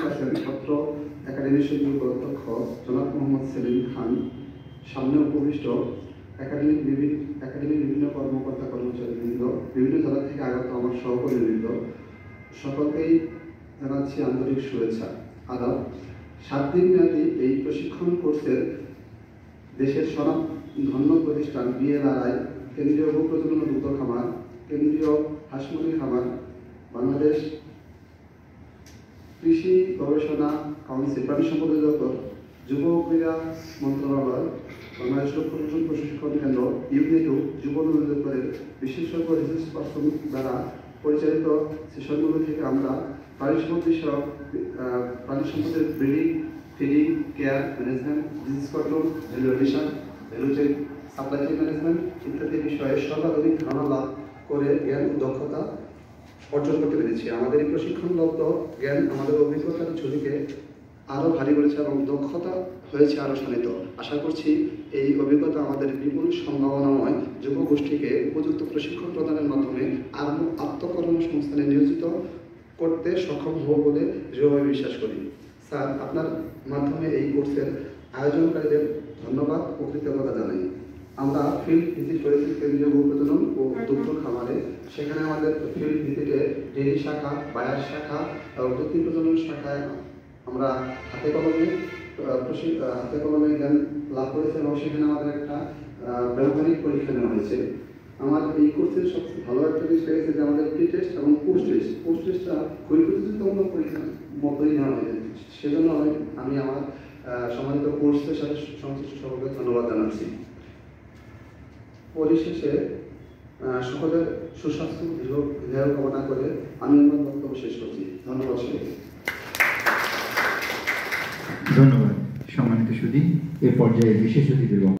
আছেন ছাত্র একাডেমির সচিব অধ্যক্ষ জনাব মোহাম্মদ সেলিম খান, সামনে উপবিষ্ট একাডেমির বিভিন্ন কর্মকর্তা কর্মচারীবৃন্দ, বিভিন্ন জেলা থেকে আগত আমার সহকর্মীবৃন্দ, সকলকেই জানাচ্ছি আন্তরিক শুভেচ্ছা, আদাব। 7 দিন মেয়াদী এই প্রশিক্ষণ কোর্সের দেশের স্বনামধন্য প্রতিষ্ঠান BLRI, কেন্দ্রীয় উপপ্রজনন দুগ্ধ খামার, কেন্দ্রীয় হাঁস মুরগির খামার, বাংলাদেশ কৃষি গবেষণা কাউন্সিল, প্রাণী সম্পদ অধিদপ্তর, যুব ক্রীড়া মন্ত্রণালয়, বাংলাদেশ লোকপ্রশাসন প্রশিক্ষণ কেন্দ্র, ইউনিটু যুব অধিদপ্তরের বিশেষজ্ঞ রিসার্চ পার্সন দ্বারা পরিচালিত সেশনগুলো থেকে আমরা প্রাণী সম্পদের breeding, feeding, care, management, disease control, valuation, value chain, supply chain management ইত্যাদি বিষয়ে সর্বাধিক ধারণা লাভ করে জ্ঞান ও দক্ষতা অর্জন করতে পেরেছি। আমাদের এই প্রশিক্ষণলব্ধ জ্ঞান আমাদের অভিজ্ঞতার ঝুলিকে আরও ভারী করেছে এবং দক্ষতা হয়েছে আরও শানিত। আশা করছি এই অভিজ্ঞতা আমাদের বিপুল সম্ভাবনাময় যুব গোষ্ঠীকে উপযুক্ত প্রশিক্ষণ প্রদানের মাধ্যমে আরও আত্মকর্মসংস্থানে নিয়োজিত করতে সক্ষম হব বলে দৃঢ়ভাবে বিশ্বাস করি। স্যার, আপনার মাধ্যমে এই কোর্সের আয়োজনকারীদের ধন্যবাদ ও কৃতজ্ঞতা জানাই। আমরা ফিল্ড ভিজিট করেছি কেন্দ্রীয় উপপ্রজনন ও দুগ্ধ খামারে। সেখানে আমাদের ফিল্ড ভিজিটে ডেইরি শাখা, বায়ার শাখা এবং দুগ্ধ প্রজনন শাখায় আমরা হাতে কলমে জ্ঞান লাভ করেছি এবং সেখানে আমাদের একটা ব্যবহারিক পরীক্ষা নেওয়া হয়েছে। আমার এই কোর্সের সবচেয়ে ভালো একটা জিনিস লেগেছে যে আমাদের প্রি টেস্ট এবং পোস্ট টেস্টটা খুবই প্রতিযোগিতামূলক পরীক্ষার মতোই নেওয়া হয়েছে। সেজন্য আমি আমার সম্মানিত কোর্সের সাথে সংশ্লিষ্ট সকলকে ধন্যবাদ জানাচ্ছি। পরিশেষে সকলের সুস্বাস্থ্য দীর্ঘ কামনা করে আমি আমার বক্তব্য শেষ করছি। ধন্যবাদ। ধন্যবাদ সম্মানিত সুধী। এ পর্যায়ে বিশেষ অতিথি